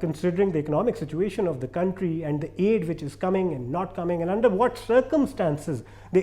considering the economic situation of the country and the aid which is coming and not coming and under what circumstances the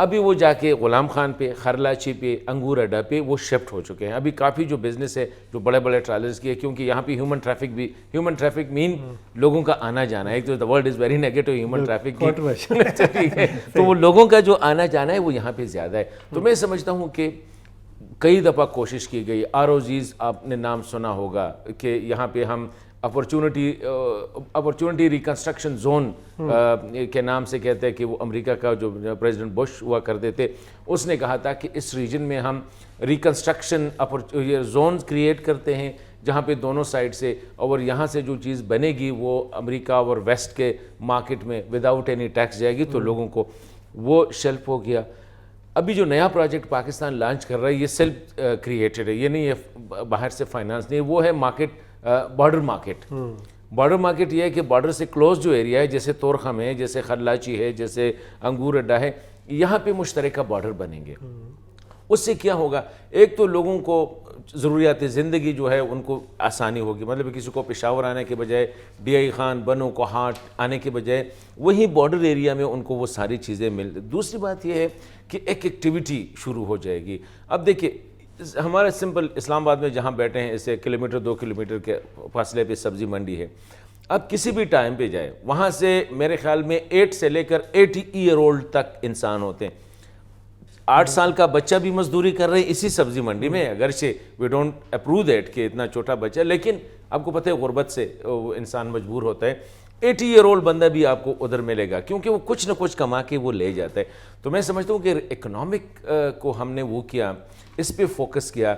ابھی وہ جا کے غلام خان پہ، خرلاچی پہ، انگور اڈا پہ وہ شفٹ ہو چکے ہیں. ابھی کافی جو بزنس ہے جو بڑے بڑے ٹرالرز کی ہے، کیونکہ یہاں پہ ہیومن ٹریفک مین لوگوں کا آنا جانا ہے. ایک تو the world is very negative human traffic کی تو وہ لوگوں کا جو آنا جانا ہے وہ یہاں پہ زیادہ ہے. تو میں سمجھتا ہوں کہ کئی دفعہ کوشش کی گئی. ROZs آپ نے نام سنا ہوگا کہ یہاں پہ ہم اپورچونٹی ریکنسٹرکشن زون کے نام سے کہتے ہیں کہ وہ امریکہ کا جو پریزیڈنٹ بش ہوا کرتے تھے اس نے کہا تھا کہ اس ریجن میں ہم ریکنسٹرکشن زونز کریٹ کرتے ہیں جہاں پہ دونوں سائڈ سے، اور یہاں سے جو چیز بنے گی وہ امریکہ اور ویسٹ کے مارکیٹ میں وداؤٹ اینی ٹیکس جائے گی، تو لوگوں کو وہ شیلف ہو گیا. ابھی جو نیا پروجیکٹ پاکستان لانچ کر رہا ہے یہ سیلف کریٹڈ ہے، یہ نہیں ہے باہر سے فائنانس نہیں، وہ ہے market border market. Border market یہ ہے کہ بارڈر سے کلوز جو ایریا ہے، جیسے تورخم ہے، جیسے خرلاچی ہے، جیسے انگور اڈا ہے، یہاں پہ مشترکہ بارڈر بنیں گے. اس سے کیا ہوگا، ایک تو لوگوں کو ضروریات زندگی جو ہے ان کو آسانی ہوگی. مطلب کسی کو پشاور آنے کے بجائے DI خان، بنو کو ہاٹ آنے کے بجائے وہیں بارڈر ایریا میں ان کو وہ ساری چیزیں مل. دوسری بات یہ ہے کہ ایک ایکٹیویٹی شروع ہو جائے گی. اب دیکھیے ہمارے سمپل اسلام آباد میں جہاں بیٹھے ہیں، اسے 1-2 کلومیٹر کے فاصلے پہ سبزی منڈی ہے. اب کسی بھی ٹائم پہ جائے وہاں سے میرے خیال میں 8 سے لے کر 80 ایئر اولڈ تک انسان ہوتے ہیں. 8 سال کا بچہ بھی مزدوری کر رہے ہیں اسی سبزی منڈی میں، اگرچہ وی ڈونٹ اپروو دیٹ کہ اتنا چھوٹا بچہ، لیکن آپ کو پتہ ہے غربت سے وہ انسان مجبور ہوتا ہے. 80 ایئر اولڈ بندہ بھی آپ کو ادھر ملے گا کیونکہ وہ کچھ نہ کچھ کما کے وہ لے جاتا ہے. تو میں سمجھتا ہوں کہ اکنامک کو ہم نے وہ کیا، اس پہ فوکس کیا.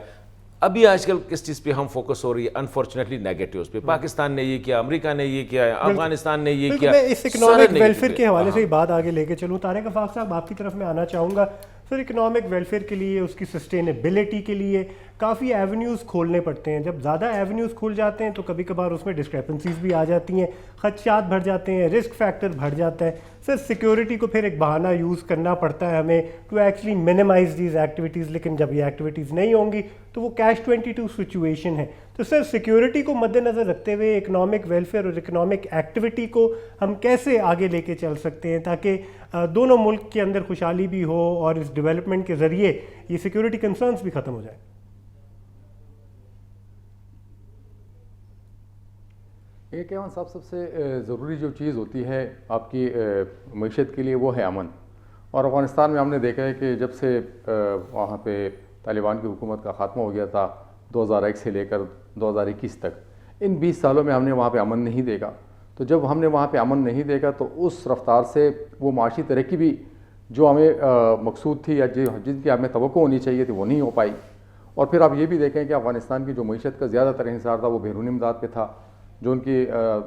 ابھی آج کل کس چیز پہ ہم فوکس ہو رہی ہے؟ انفارچونیٹلی نیگیٹیوز پہ. پاکستان نے یہ کیا، امریکہ نے یہ کیا، افغانستان نے یہ کیا. میں اس اکنامک ویلفیئر کے حوالے سے ہی بات آگے لے کے چلوں. طارق آفاق صاحب آپ کی طرف میں آنا چاہوں گا. سر اکنامک ویلفیئر کے لیے، اس کی سسٹینیبلٹی کے لیے کافی ایونیوز کھولنے پڑتے ہیں. جب زیادہ ایونیوز کھول جاتے ہیں تو کبھی کبھار اس میں ڈسکریپنسیز بھی آ جاتی ہیں، خدشات بڑھ جاتے ہیں، رسک فیکٹر بڑھ جاتا ہے. سر سیکیورٹی کو پھر ایک بہانہ یوز کرنا پڑتا ہے ہمیں to actually minimize these activities. لیکن جب یہ ایکٹیویٹیز نہیں ہوں گی تو وہ کیش 22 سچویشن ہے. تو سر سیکیورٹی کو مد نظر رکھتے ہوئے اکنامک ویلفیئر اور اکنامک ایکٹیویٹی کو ہم کیسے آگے لے کے چل سکتے ہیں تاکہ دونوں ملک کے اندر خوشحالی بھی ہو اور اس ڈیولپمنٹ کے ذریعے یہ سیکیورٹی کنسرنس بھی ختم ہو جائیں؟ ایک ایون صاحب سب سے ضروری جو چیز ہوتی ہے آپ کی معیشت کے لیے وہ ہے امن. اور افغانستان میں ہم نے دیکھا ہے کہ جب سے وہاں پہ طالبان کی حکومت کا خاتمہ ہو گیا تھا 2001 سے لے کر 2021 تک، ان 20 سالوں میں ہم نے وہاں پہ امن نہیں دیکھا. تو جب ہم نے وہاں پہ امن نہیں دیکھا تو اس رفتار سے وہ معاشی ترقی بھی جو ہمیں مقصود تھی یا جن کی ہمیں توقع ہونی چاہیے تھی وہ نہیں ہو پائی. اور پھر آپ یہ بھی دیکھیں کہ افغانستان کی جو معیشت کا زیادہ تر انحصار تھا وہ بیرونی امداد پہ تھا. جو ان کی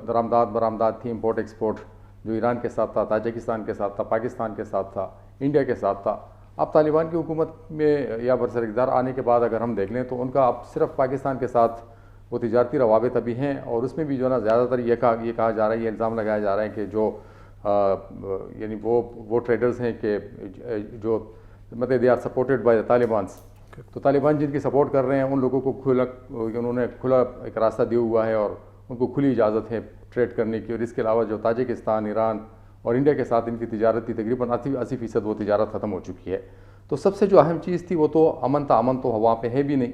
درآمدات برآمدات تھی، امپورٹ ایکسپورٹ، جو ایران کے ساتھ تھا، تاجکستان کے ساتھ تھا، پاکستان کے ساتھ تھا، انڈیا کے ساتھ تھا. اب طالبان کی حکومت میں یا برسر اقتدار آنے کے بعد اگر ہم دیکھ لیں تو ان کا اب صرف پاکستان کے ساتھ وہ تجارتی روابط ابھی ہیں. اور اس میں بھی جو ہے نا زیادہ تر یہ کہا جا رہا ہے، یہ الزام لگایا جا رہا ہے کہ جو یعنی وہ ٹریڈرز ہیں کہ جو مطلب دے آر سپورٹڈ بائی طالبانس. تو طالبان جن کی سپورٹ کر رہے ہیں ان لوگوں کو انہوں نے کھلا ایک راستہ دیا ہوا ہے اور ان کو کھلی اجازت ہے ٹریڈ کرنے کی. اور اس کے علاوہ جو تاجکستان، ایران اور انڈیا کے ساتھ ان کی تجارت تھی تقریباً 80% وہ تجارت ختم ہو چکی ہے. تو سب سے جو اہم چیز تھی وہ تو امن تھا. امن تو وہاں پہ ہے بھی نہیں.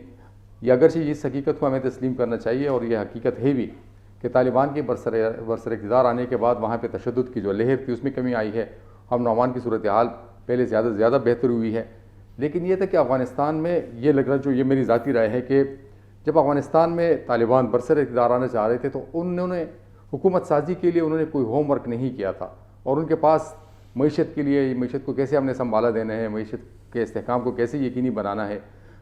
یہ اگرچہ اس حقیقت کو ہمیں تسلیم کرنا چاہیے اور یہ حقیقت ہے بھی کہ طالبان کے برسر اقتدار آنے کے بعد وہاں پہ تشدد کی جو لہر تھی اس میں کمی آئی ہے. امن و امان کی صورتحال پہلے زیادہ بہتر ہوئی ہے. لیکن یہ تھا کہ افغانستان میں یہ لگ رہا، جو یہ میری ذاتی رائے ہے کہ جب افغانستان میں طالبان برسر اقتدار آنا چاہ رہے تھے تو انہوں نے حکومت سازی کے لیے انہوں نے کوئی ہوم ورک نہیں کیا تھا. اور ان کے پاس معیشت کے لیے، معیشت کو کیسے ہم نے سنبھالا دینا ہے، معیشت کے استحکام کو کیسے یقینی بنانا ہے،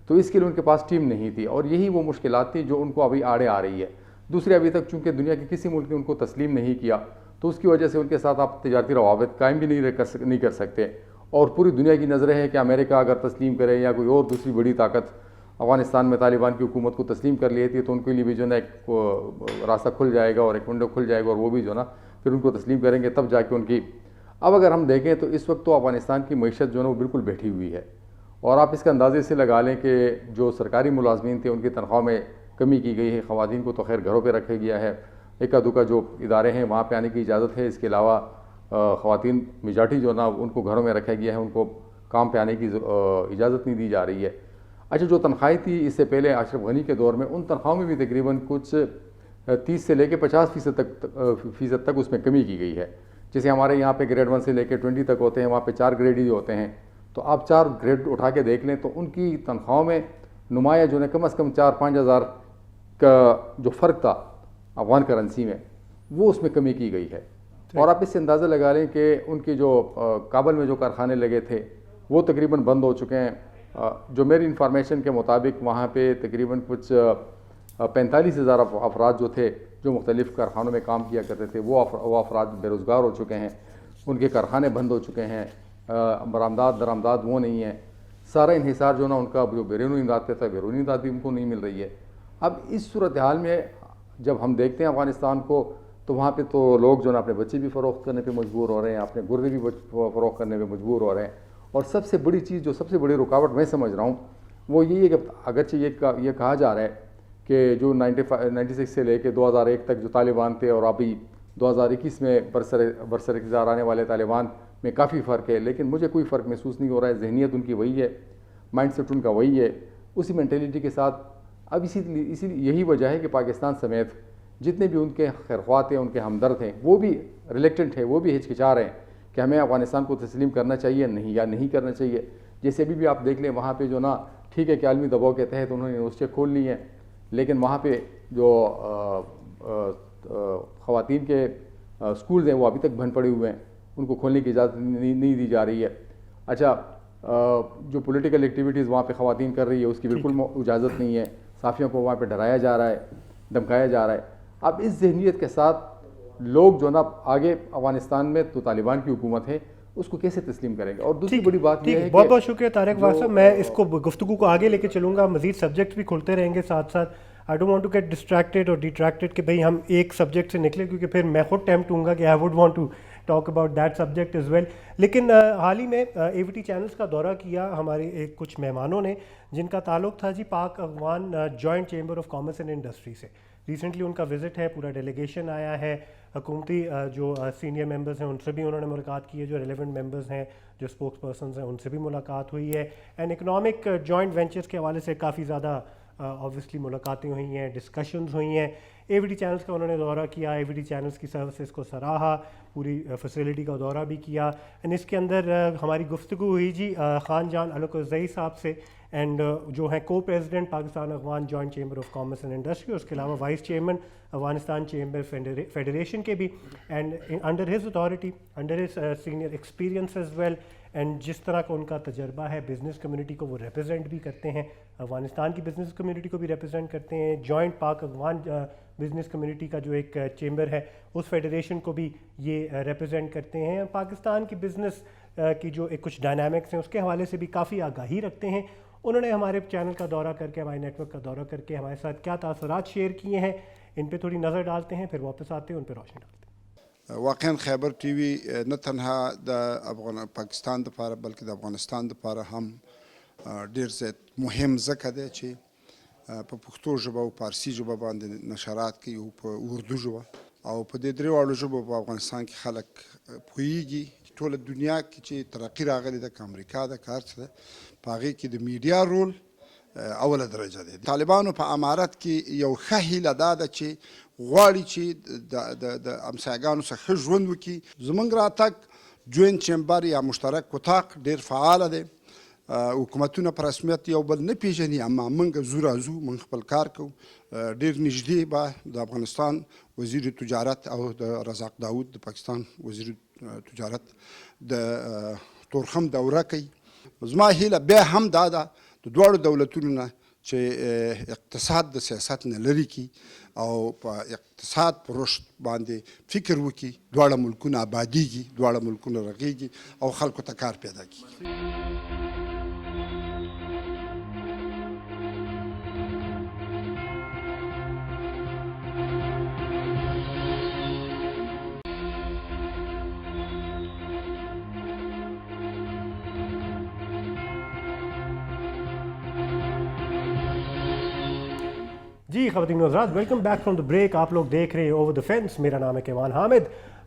تو اس کے لیے ان کے پاس ٹیم نہیں تھی. اور یہی وہ مشکلات تھیں جو ان کو ابھی آڑے آ رہی ہے. دوسرے ابھی تک چونکہ دنیا کے کسی ملک نے ان کو تسلیم نہیں کیا تو اس کی وجہ سے ان کے ساتھ آپ تجارتی روابط قائم بھی نہیں کر سکتے. اور پوری دنیا کی نظریں ہیں کہ امریکہ اگر تسلیم کرے یا کوئی اور دوسری بڑی طاقت افغانستان میں طالبان کی حکومت کو تسلیم کر لیتی ہے تو ان کے لیے بھی جو ہے نا ایک راستہ کھل جائے گا اور ایک ونڈو کھل جائے گا اور وہ بھی جو ہے نا پھر ان کو تسلیم کریں گے تب جا کے ان کی. اب اگر ہم دیکھیں تو اس وقت تو افغانستان کی معیشت جو ہے نا وہ بالکل بیٹھی ہوئی ہے. اور آپ اس کا اندازے سے لگا لیں کہ جو سرکاری ملازمین تھے ان کی تنخواہ میں کمی کی گئی ہے. خواتین کو تو خیر گھروں پہ رکھا گیا ہے. ایکا دوکا جو ادارے ہیں وہاں پہ آنے کی اجازت ہے. اس کے علاوہ خواتین میجارٹی جو نا ان کو گھروں میں رکھا گیا ہے. ان کو کام پہ آنے کی اجازت نہیں دی جا رہی ہے. اچھا جو تنخواہیں تھی اس سے پہلے اشرف غنی کے دور میں, ان تنخواہوں میں بھی تقریباً کچھ 30 سے لے کے 50% تک اس میں کمی کی گئی ہے. جیسے ہمارے یہاں پہ گریڈ 1 سے لے کے 20 تک ہوتے ہیں, وہاں پہ 4 گریڈ ہی ہوتے ہیں. تو آپ 4 گریڈ اٹھا کے دیکھ لیں تو ان کی تنخواہوں میں نمایاں جو ہے کم از کم 4-5 ہزار کا جو فرق تھا افغان کرنسی میں, وہ اس میں کمی کی گئی ہے. اور آپ اس سے اندازہ لگا لیں کہ ان کی جو کابل میں جو کارخانے لگے تھے وہ تقریباً بند ہو چکے ہیں. جو میری انفارمیشن کے مطابق وہاں پہ تقریباً کچھ 45,000 افراد جو تھے جو مختلف کارخانوں میں کام کیا کرتے تھے وہ افراد بے روزگار ہو چکے ہیں. ان کے کارخانے بند ہو چکے ہیں, برآمدات درآمدات وہ نہیں ہیں. سارا انحصار جو نا ان کا جو بیرونی امداد پہ تھا, بیرونی امداد بھی ان کو نہیں مل رہی ہے. اب اس صورتحال میں جب ہم دیکھتے ہیں افغانستان کو تو وہاں پہ تو لوگ جو نا اپنے بچے بھی فروخت کرنے پہ مجبور ہو رہے ہیں, اپنے گردے بھی فروخت کرنے پہ مجبور ہو رہے ہیں. اور سب سے بڑی چیز جو سب سے بڑی رکاوٹ میں سمجھ رہا ہوں وہ یہی ہے کہ اگرچہ یہ کہا جا رہا ہے کہ جو 96 سے لے کے 2001 تک جو طالبان تھے اور ابھی 2021 میں برسر اقتدار آنے والے طالبان میں کافی فرق ہے, لیکن مجھے کوئی فرق محسوس نہیں ہو رہا ہے. ذہنیت ان کی وہی ہے, مائنڈ سیٹ ان کا وہی ہے, اسی مینٹیلٹی کے ساتھ. اب اسی یہی وجہ ہے کہ پاکستان سمیت جتنے بھی ان کے خیرخواہ ہیں, ان کے ہمدرد ہیں, وہ بھی ریلیکٹنٹ ہیں, وہ بھی ہچکچا رہے ہیں کہ ہمیں افغانستان کو تسلیم کرنا چاہیے نہیں یا نہیں کرنا چاہیے. جیسے بھی آپ دیکھ لیں وہاں پہ جو نا ٹھیک ہے کہ عالمی دباؤ کے تحت انہوں نے یونیورسٹیاں کھول لی ہیں, لیکن وہاں پہ جو خواتین کے اسکولز ہیں وہ ابھی تک بند پڑے ہوئے ہیں, ان کو کھولنے کی اجازت نہیں دی جا رہی ہے. اچھا جو پولیٹیکل ایکٹیویٹیز وہاں پہ خواتین کر رہی ہے اس کی بالکل اجازت نہیں ہے. صحافیوں کو وہاں پہ ڈرایا جا رہا ہے, دھمکایا جا رہا ہے. اب اس ذہنیت کے ساتھ لوگ جو نا آگے افغانستان میں تو طالبان کی حکومت ہے اس کو کیسے تسلیم کریں گے. اور دوسری بڑی بات یہ ہے کہ بہت بہت شکریہ طارق واسع. میں اس کو گفتگو کو آگے لے کے چلوں گا, مزید سبجیکٹ بھی کھلتے رہیں گے ساتھ ساتھ. I don't want to get distracted اور ڈیٹریکٹیڈ کہ بھئی ہم ایک سبجیکٹ سے نکلیں, کیونکہ پھر میں خود ٹیمپٹ ہوں گا کہ I would want to talk about that subject as well. لیکن حال ہی میں اے وی ٹی چینلز کا دورہ کیا ہمارے کچھ مہمانوں نے جن کا تعلق تھا جی Pak Afghan joint chamber of commerce and industry سے. ریسنٹلی ان کا وزٹ ہے, پورا ڈیلیگیشن آیا ہے, حکومتی جو سینئر ممبرز ہیں ان سے بھی انہوں نے ملاقات کی ہے, جو ریلیونٹ ممبرز ہیں جو اسپوکس پرسنز ہیں ان سے بھی ملاقات ہوئی ہے, اینڈ اکنامک جوائنٹ وینچرز کے حوالے سے کافی زیادہ آبویسلی ملاقاتیں ہوئی ہیں, ڈسکشنز ہوئی ہیں. اے وی ٹی چینلز کا انہوں نے دورہ کیا, اے وی ٹی چینلز کی سروسز کو سراہا, پوری فیسیلٹی کا دورہ بھی کیا. اینڈ اس کے اندر ہماری گفتگو ہوئی جی خان جان الکوزئی صاحب سے, اینڈ جو ہیں کو president Pakistan Afghan joint chamber of commerce and industry, اس کے علاوہ vice chairman Afghanistan chamber federation کے بھی, and under his authority, under his senior experience as well, and جس طرح کا ان کا تجربہ ہے بزنس کمیونٹی کو وہ ریپرزینٹ بھی کرتے ہیں, افغانستان کی بزنس کمیونٹی کو بھی ریپرزینٹ کرتے ہیں, joint Pak Afghan business community کا جو ایک چیمبر ہے اس فیڈریشن کو بھی یہ ریپرزینٹ کرتے ہیں. پاکستان کی بزنس کی جو ایک کچھ ڈائنامکس ہیں اس کے حوالے سے بھی کافی آگاہی رکھتے ہیں. انہوں نے ہمارے چینل کا دورہ کر کے, ہمارے نیٹ ورک کا دورہ کر کے ہمارے ساتھ کیا تاثرات شیئر کیے ہیں, ان پہ تھوڑی نظر ڈالتے ہیں, پھر واپس آتے ہیں ان پہ روشنی ڈالتے ہیں. واقعا خیبر ٹی وی نه تنها د پاکستان دپاره بلکې د افغانستان دپاره هم ډیر زیات مهم ځکه دی چې په پښتو ژبه او فارسي ژبه باندې نشرات کوي او په اردو ژبه او په دې درېواړو ژبو په افغانستان کې خلک پوهیږي. ټوله دنیا کې چې ترقي راغلې ده, که امریکا ده که هر څه ده, په هغې کې د میډیا رول اوله درجه دی. طالبانو په امارت کې یو ښه هیله دا ده چې غواړي چې د همسایګانو څخه ښه ژوند وکړي. زموږ راتګ جوینټ چیمبر یا مشترک اتاق ډېر فعاله دی. حکومتونه په رسمیت یو بل نه پیژني, اما موږ زو راځو, موږ خپل کار کوو. ډېر نږدې به د افغانستان وزیر تجارت او د رزاق داود د پاکستان وزیر تجارت د تورخم دوره کوي. زما هیله بیا هم دا ده د دواړو دولتونو نه چې اقتصاد د سیاست نه لرې کړي او په اقتصاد په رشد باندې فکر وکړي. دواړه ملکونه آبادیږي, دواړه ملکونه رغیږي او خلکو ته کار پیدا کړي. جی خواتین و حضرات, welcome back from the break. آپ لوگ دیکھ رہے ہیں اوور دا فینس. میرا نام ہے کیوان حامد.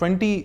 20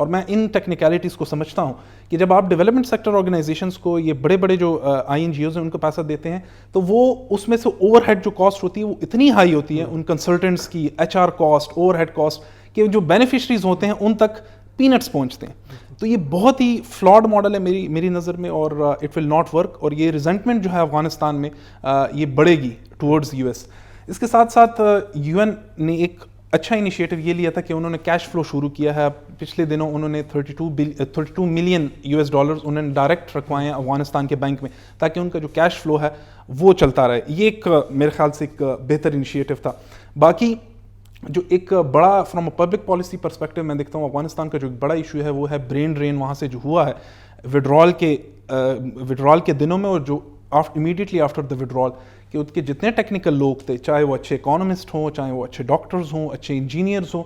اور میں ان ٹیکنیکلٹیز کو سمجھتا ہوں کہ جب آپ ڈیولپمنٹ سیکٹر آرگنائزیشنس کو یہ بڑے بڑے جو آئی این جی اوز ہیں ان کو پیسہ دیتے ہیں تو وہ اس میں سے اوور ہیڈ جو کاسٹ ہوتی ہے وہ اتنی ہائی ہوتی ہے ان کنسلٹنٹس کی H R cost overhead cost کہ جو بینیفیشریز ہوتے ہیں ان تک پینٹس پہنچتے ہیں. تو یہ بہت ہی فلاڈ ماڈل ہے میری نظر میں اور اٹ ول ناٹ ورک اور یہ ریزنٹمنٹ جو ہے افغانستان میں یہ بڑھے گی ٹورڈز یو ایس. اس کے ساتھ ساتھ یو این نے ایک اچھا انیشیٹو یہ لیا تھا کہ انہوں نے کیش فلو شروع کیا ہے. پچھلے دنوں انہوں نے 32 ملین US ڈالرز انہوں نے ڈائریکٹ رکھوائے ہیں افغانستان کے بینک میں تاکہ ان کا جو کیش فلو ہے وہ چلتا رہے. یہ ایک میرے خیال سے ایک بہتر انیشیٹو تھا. باقی جو ایک بڑا from a public policy perspective میں دیکھتا ہوں افغانستان کا جو ایک بڑا ایشو ہے وہ ہے برین ڈرین وہاں سے جو ہوا ہے وڈرال کے دنوں میں اور جو امیڈیٹلی آفٹر دا وڈرال کہ اس کے جتنے ٹیکنیکل لوگ تھے چاہے وہ اچھے اکانومسٹ ہوں چاہے وہ اچھے ڈاکٹرز ہوں اچھے انجینئرز ہوں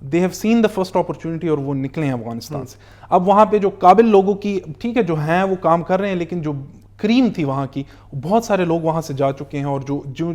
they have seen the first opportunity اور وہ نکلے ہیں افغانستان سے. اب وہاں پہ جو قابل لوگوں کی ٹھیک ہے جو ہیں وہ کام کر رہے ہیں لیکن جو کریم تھی وہاں کی بہت سارے لوگ وہاں سے جا چکے ہیں اور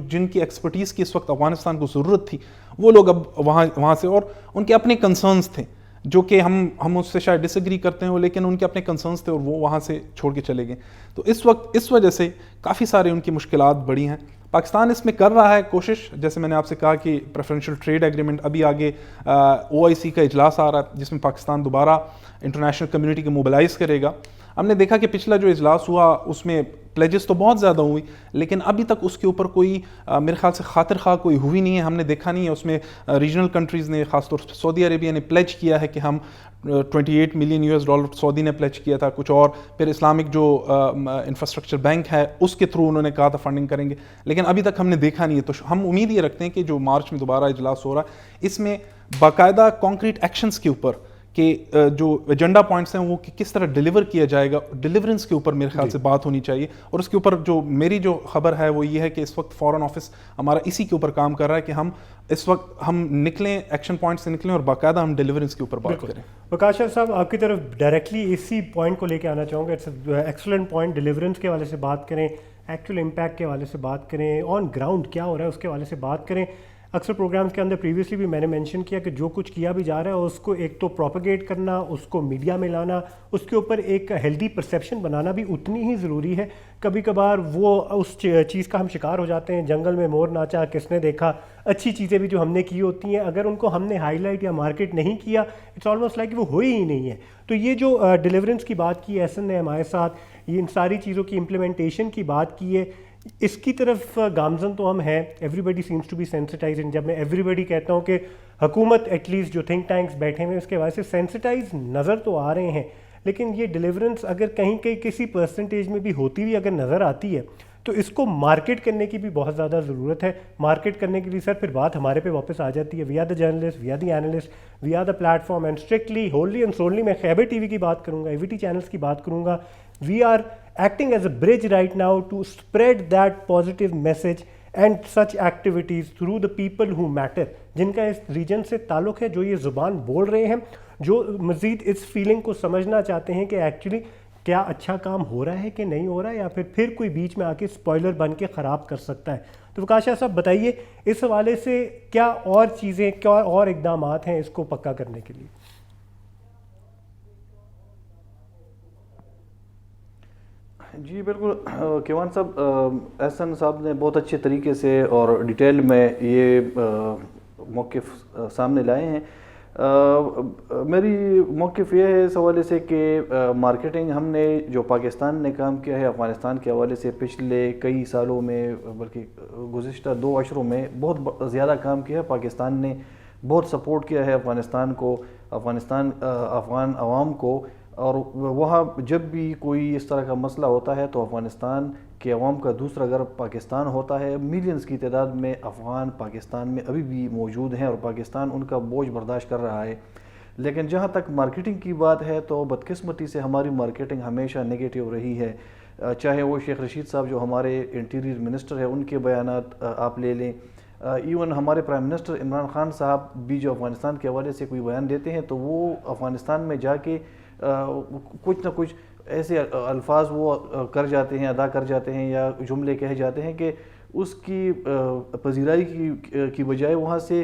جن کی ایکسپرٹیز کی اس وقت افغانستان کو ضرورت تھی وہ لوگ اب وہاں سے اور ان کے اپنے کنسرنس تھے جو کہ ہم اس سے شاید ڈس ایگری کرتے ہیں لیکن ان کے اپنے کنسرنس تھے اور وہ وہاں سے چھوڑ کے چلے گئے. تو اس وقت اس وجہ سے کافی سارے ان کی مشکلات بڑھی ہیں. پاکستان اس میں کر رہا ہے کوشش جیسے میں نے آپ سے کہا کہ پریفرینشیل ٹریڈ ایگریمنٹ ابھی آگے OIC کا اجلاس آ رہا ہے جس میں پاکستان دوبارہ انٹرنیشنل کمیونٹی کو موبلائز کرے گا. ہم نے دیکھا کہ پچھلا جو اجلاس ہوا اس میں پلیجز تو بہت زیادہ ہوئی لیکن ابھی تک اس کے اوپر کوئی میرے خیال سے خاطر خواہ کوئی ہوئی نہیں ہے. ہم نے دیکھا نہیں ہے اس میں ریجنل کنٹریز نے خاص طور سے سعودی عربیہ نے پلیج کیا ہے کہ ہم 28 ملین US سعودی نے پلیج کیا تھا کچھ اور پھر اسلامک جو انفراسٹرکچر بینک ہے اس کے تھرو انہوں نے کہا تھا فنڈنگ کریں گے لیکن ابھی تک ہم نے دیکھا نہیں ہے. تو ہم امید یہ رکھتے ہیں کہ جو مارچ میں دوبارہ اجلاس ہو رہا ہے اس میں باقاعدہ کانکریٹ ایکشنز کے اوپر کہ جو ایجنڈا پوائنٹس ہیں وہ کس طرح ڈیلیور کیا جائے گا ڈیلیورنس کے اوپر میرے خیال سے بات ہونی چاہیے. اور اس کے اوپر جو میری جو خبر ہے وہ یہ ہے کہ اس وقت فارن آفس ہمارا اسی کے اوپر کام کر رہا ہے کہ ہم اس وقت ہم نکلیں ایکشن پوائنٹ سے نکلیں اور باقاعدہ ہم ڈیلیورنس کے اوپر بات کریں. وقاص شاہ صاحب آپ کی طرف ڈائریکٹلی اسی پوائنٹ کو لے کے آنا چاہوں گا. It's excellent point. ڈیلیورنس کے حوالے سے بات کریں ایکچوئل امپیکٹ کے حوالے سے بات کریں آن گراؤنڈ کیا ہو رہا ہے اس کے حوالے سے بات کریں. اکثر پروگرامز کے اندر پریویسلی بھی میں نے مینشن کیا کہ جو کچھ کیا بھی جا رہا ہے اس کو ایک تو پروپیگیٹ کرنا اس کو میڈیا میں لانا اس کے اوپر ایک ہیلدی پرسیپشن بنانا بھی اتنی ہی ضروری ہے. کبھی کبھار وہ اس چیز کا ہم شکار ہو جاتے ہیں جنگل میں مور ناچا کس نے دیکھا. اچھی چیزیں بھی جو ہم نے کی ہوتی ہیں اگر ان کو ہم نے ہائی لائٹ یا مارکیٹ نہیں کیا اٹس آلموسٹ لائک وہ ہوئی ہی نہیں ہے. تو یہ جو ڈیلیورنس کی بات کی ایسن نے ہمارے ساتھ یہ ان ساری چیزوں کی امپلیمنٹیشن کی بات کی ہے اس کی طرف گامزن تو ہم ہیں. Everybody seems to be sensitise. جب میں ایوری بڈی کہتا ہوں کہ حکومت ایٹ لیسٹ جو تھنک ٹینکس بیٹھے ہوئے اس کے وجہ سے سینسٹائز نظر تو آ رہے ہیں لیکن یہ ڈیلیورنس اگر کہیں کسی پرسنٹیج میں بھی ہوتی ہوئی اگر نظر آتی ہے تو اس کو مارکیٹ کرنے کی بھی بہت زیادہ ضرورت ہے. مارکیٹ کرنے کے لیے سر پھر بات ہمارے پہ واپس آ جاتی ہے. We are the journalist we are the analyst we are the platform and strictly wholly and solely میں خیبر ٹی وی کی بات کروں گا AVT چینلس کی بات کروں گا. We are acting as a bridge right now to spread that positive message and such activities through the people who matter جن کا اس region سے تعلق ہے جو یہ زبان بول رہے ہیں جو مزید اس فیلنگ کو سمجھنا چاہتے ہیں کہ ایکچولی کیا اچھا کام ہو رہا ہے کہ نہیں ہو رہا ہے یا پھر کوئی بیچ میں آ کے اسپوائلر بن کے خراب کر سکتا ہے. تو وقاص شاہ صاحب بتائیے اس حوالے سے کیا اور چیزیں کیا اور اقدامات ہیں اس کو پکا کرنے کے لیے. جی بالکل کیوان صاحب احسن صاحب نے بہت اچھے طریقے سے اور ڈیٹیل میں یہ موقف سامنے لائے ہیں. میری موقف یہ ہے اس حوالے سے کہ مارکیٹنگ ہم نے جو پاکستان نے کام کیا ہے افغانستان کے حوالے سے پچھلے کئی سالوں میں بلکہ گزشتہ 2 عشروں میں بہت زیادہ کام کیا ہے. پاکستان نے بہت سپورٹ کیا ہے افغانستان کو افغان عوام کو اور وہاں جب بھی کوئی اس طرح کا مسئلہ ہوتا ہے تو افغانستان کے عوام کا دوسرا گھر پاکستان ہوتا ہے. ملینز کی تعداد میں افغان پاکستان میں ابھی بھی موجود ہیں اور پاکستان ان کا بوجھ برداشت کر رہا ہے. لیکن جہاں تک مارکیٹنگ کی بات ہے تو بدقسمتی سے ہماری مارکیٹنگ ہمیشہ نگیٹو رہی ہے. چاہے وہ شیخ رشید صاحب جو ہمارے انٹیریئر منسٹر ہیں ان کے بیانات آپ لے لیں ایون ہمارے پرائم منسٹر عمران خان صاحب بھی جو افغانستان کے حوالے سے کوئی بیان دیتے ہیں تو وہ افغانستان میں جا کے کچھ نہ کچھ ایسے الفاظ وہ کر جاتے ہیں ادا کر جاتے ہیں یا جملے کہے جاتے ہیں کہ اس کی پذیرائی کی بجائے وہاں سے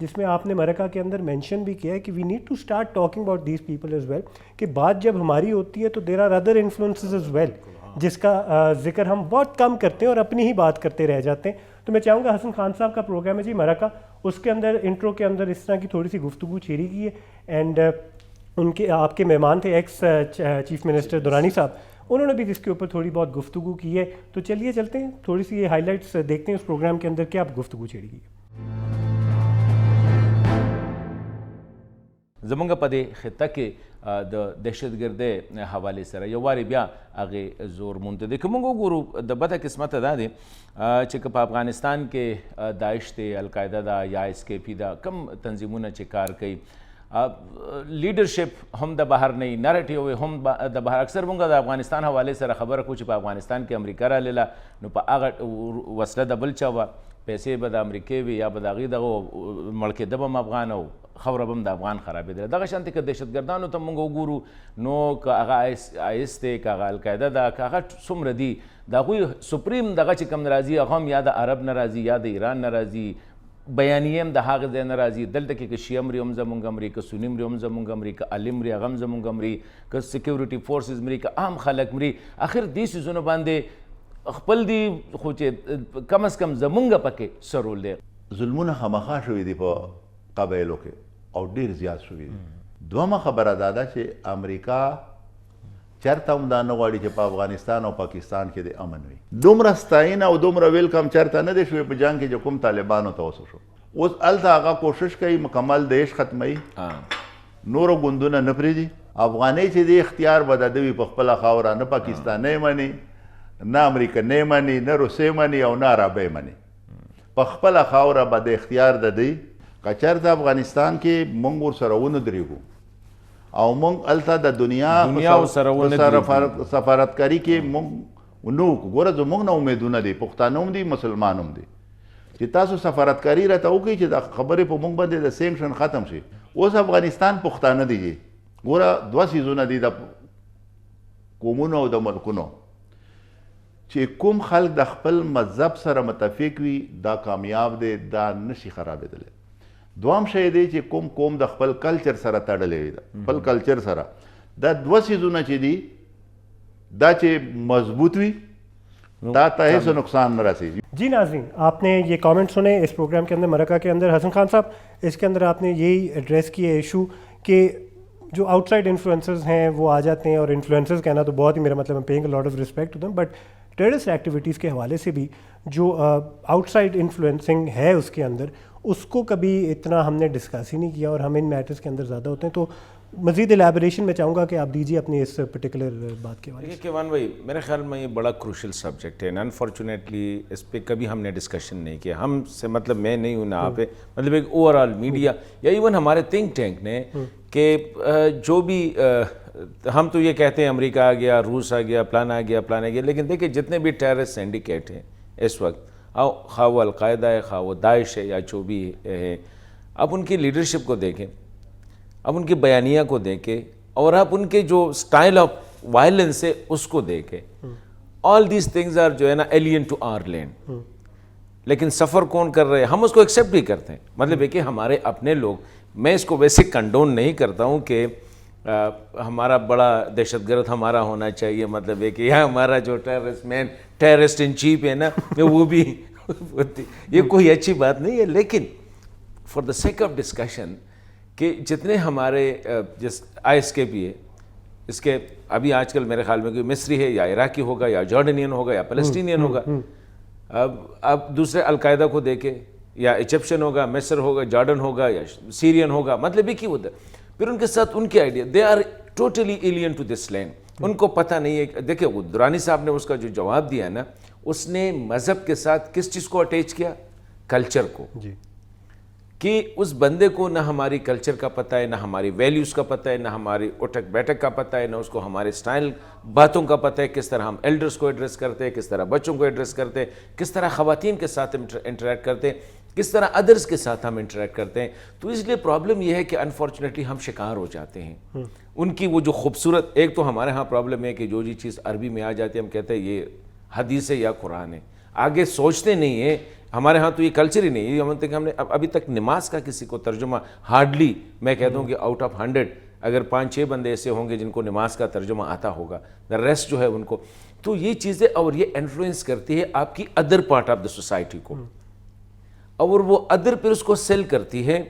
جس میں آپ نے مرکہ کے اندر مینشن بھی کیا ہے کہ we need to start talking about these people as well, کہ بات جب ہماری ہوتی ہے تو there are other influences as well, جس کا ذکر ہم بہت کم کرتے ہیں اور اپنی ہی بات کرتے رہ جاتے ہیں. تو میں چاہوں گا حسن خان صاحب کا پروگرام ہے جی مرکہ, اس کے اندر انٹرو کے اندر اس طرح کی تھوڑی سی گفتگو چھیڑی گئی ہے, اینڈ ان کے آپ کے مہمان تھے ایکس چیف منسٹر درانی صاحب, انہوں نے بھی اس کے اوپر تھوڑی بہت گفتگو کی ہے. تو چلیے چلتے ہیں, تھوڑی سی یہ ہائی لائٹس دیکھتے ہیں اس پروگرام کے اندر کیا گفتگو چھیڑی گئی ہے. زمونږ په دې خطه کې د دهشتګردۍ حوالې سره یو وارې بیا هغې زور مونته دی. که موږ وګورو د بده قسمته دا دی چې که په افغانستان کې داعش دی, القاعده ده یا اس کے پی ده, کم تنظیمونه چې کار کوي, لیډرشپ هم د بهر نه وي, نریټیو هم د بهر. اکثر موږ د افغانستان حوالې سره خبره کوو چې په افغانستان کې امریکا رالیله, نو په هغه وسله د بل چا وه, پیسې به د امریکې وي یا به د هغې دغه مړ کېده به هم افغان او خبره به هم د افغان خرابېدله. دغه شانتې که دهشتګردانو ته موږ وګورو نو که هغه آیس دی, که هغه القاعده ده, که هغه څومره دي, د هغوی سپریم دغه چې کوم راځي هغه هم یا د عرب نه راځي یا د ایران نه راځي, بیانیې هم د هغه ځای نه راځي. دلته کې که شیعه مري هم زمونږ مري, که سني مري هم زمونږ مري, که علي مري هغه هم زمونږ مري, که سیکیورټي فورسز مري, که عام خلک مري. اخر دې څیزونو باندې خپل دي, خو چې کم از کم زمونږ پکې څه رول دی. ظلمونه خامخا شوي دي په قبایلو کې او ډیر زیات شوي دي. دویمه خبره دا ده چې امریکا چرته هم دا نه غواړي چې په افغانستان او پاکستان کې د امن وي. دومره ستاینه او دومره ویلکم چرته نه دی شوی په جنګ کې چې کوم طالبانو ته اوسه شو. اوس هلته هغه کوشش کوي مکمل دیش ختموي, نورو ګوندونه نه پرېږدي. افغانۍ چې دی اختیار به د دوی په خپله خاوره نه پاکستانی مني, نه امریکنۍ مني, نه روسۍ مني او نه عربۍ مني. په خپله خاوره به د اختیار د دوی که چېرته افغانستان کې موږ ورسره ونه درېږو او موږ هلته د دنیا سفارتکاري کې موږ نه وکړو. ګوره زموږ نه امیدونه دي, پښتانه هم دي, مسلمان هم دي, چې تاسو سفارتکاري راته وکړئ چې د خبرې په موږ باندې د سینکشن ختم شي. اوس افغانستان پښتانه دي, ګوره دوه څیزونه دي د قومونو او د ملکونو, چې کوم خلک د خپل مذهب سره متفق وي دا کامیاب دی, دا نشي خرابېدلی. دوام شی دی چې کوم قوم د خپل کلچر سره تړلی وي, خپل کلچر سره, دا دوه څیزونه چې دي دا چې مضبوط وي تا ته هیڅ نقصان نہ رسیږي. جی ناظرین, آپ نے یہ کامنٹ سنے اس پروگرام کے اندر مرکہ کے اندر. حسن خان صاحب, اس کے اندر آپ نے یہی ایڈریس کیا ایشو کہ جو آؤٹ سائڈ انفلوئنسرز ہیں وہ آ جاتے ہیں, اور انفلوئنسرز کہنا تو بہت ہی میرا مطلب ہے paying a lot of respect to them, but terrorist activities کے حوالے سے بھی جو آؤٹ سائڈ انفلوئنسنگ ہے اس کے اندر, اس کو کبھی اتنا ہم نے ڈسکس ہی نہیں کیا, اور ہم ان میٹرز کے اندر زیادہ ہوتے ہیں. تو مزید الیبوریشن میں چاہوں گا کہ آپ دیجیے اپنی اس پرٹیکولر بات کے بارے میں. کیوان بھائی, میرے خیال میں یہ بڑا کروشل سبجیکٹ ہے, انفارچونیٹلی اس پہ کبھی ہم نے ڈسکشن نہیں کیا. ہم سے مطلب میں نہیں ہوں نا آپ, مطلب ایک اوور آل میڈیا یا ایون ہمارے تھنک ٹینک نے کہ جو بھی ہم تو یہ کہتے ہیں امریکہ آ گیا, روس آ گیا, پلان آ گیا, پلان آ گیا, لیکن دیکھیں جتنے بھی ٹیررسٹ سینڈیکیٹ ہیں اس وقت, خواہ وہ القاعدہ ہے, خواہ وہ داعش ہے, یا جو بھی ہے, اب ان کی لیڈرشپ کو دیکھیں, اب ان کی بیانیہ کو دیکھیں, اور اب ان کے جو سٹائل آف وائلنس ہے اس کو دیکھیں. آل دیز تھنگز آر جو ہے نا ایلین ٹو آر لینڈ, لیکن سفر کون کر رہے ہیں, ہم اس کو ایکسیپٹ بھی کرتے ہیں. مطلب ہے کہ ہمارے اپنے لوگ, میں اس کو ویسے کنڈون نہیں کرتا ہوں کہ ہمارا بڑا دہشت گرد ہمارا ہونا چاہیے, مطلب ہے کہ یہاں ہمارا جو ٹیررسٹ ان چیف ہے نا وہ بھی یہ کوئی اچھی بات نہیں ہے. لیکن for the sake of discussion کہ جتنے ہمارے جس آئی ایس کے پی ہے, اس کے ابھی آج کل میرے خیال میں کوئی مصری ہے یا عراقی ہوگا یا جارڈنین ہوگا یا فلسطینین ہوگا, اب دوسرے القاعدہ کو دیکھیں, یا ایجپشن ہوگا, مصر ہوگا, جارڈن ہوگا, یا سیرین ہوگا, مطلب یہ کیوں ہوتا ہے. پھر ان کے ساتھ ان کے idea, they are totally alien to this land. ان کو پتہ نہیں ہے. دیکھیں درانی صاحب نے اس کا جو جواب دیا ہے نا, اس نے مذہب کے ساتھ کس چیز کو اٹیچ کیا, کلچر کو, کہ اس بندے کو نہ ہماری کلچر کا پتہ ہے, نہ ہماری ویلیوز کا پتہ ہے, نہ ہماری اٹھک بیٹھک کا پتہ ہے, نہ اس کو ہمارے سٹائل باتوں کا پتہ ہے, کس طرح ہم ایلڈرز کو ایڈریس کرتے ہیں, کس طرح بچوں کو ایڈریس کرتے ہیں, کس طرح خواتین کے ساتھ انٹریکٹ کرتے ہیں, کس طرح ادرس کے ساتھ ہم انٹریکٹ کرتے ہیں. تو اس لیے پرابلم یہ ہے کہ انفارچونیٹلی ہم شکار ہو جاتے ہیں ان کی. وہ جو خوبصورت, ایک تو ہمارے ہاں پرابلم ہے کہ جو چیز عربی میں آ جاتی ہے ہم کہتے ہیں یہ حدیث ہے یا قرآن ہے, آگے سوچتے نہیں ہیں ہمارے ہاں تو یہ کلچر ہی نہیں ہے. ہم نے ابھی تک نماز کا کسی کو ترجمہ ہارڈلی میں کہتا ہوں کہ آؤٹ آف 100 اگر 5-6 بندے ایسے ہوں گے جن کو نماز کا ترجمہ آتا ہوگا, دا ریسٹ جو ہے ان کو. تو یہ چیزیں, اور یہ انفلوئنس کرتی ہے آپ کی other part of the society کو, اور وہ ادر پھر اس کو سیل کرتی ہے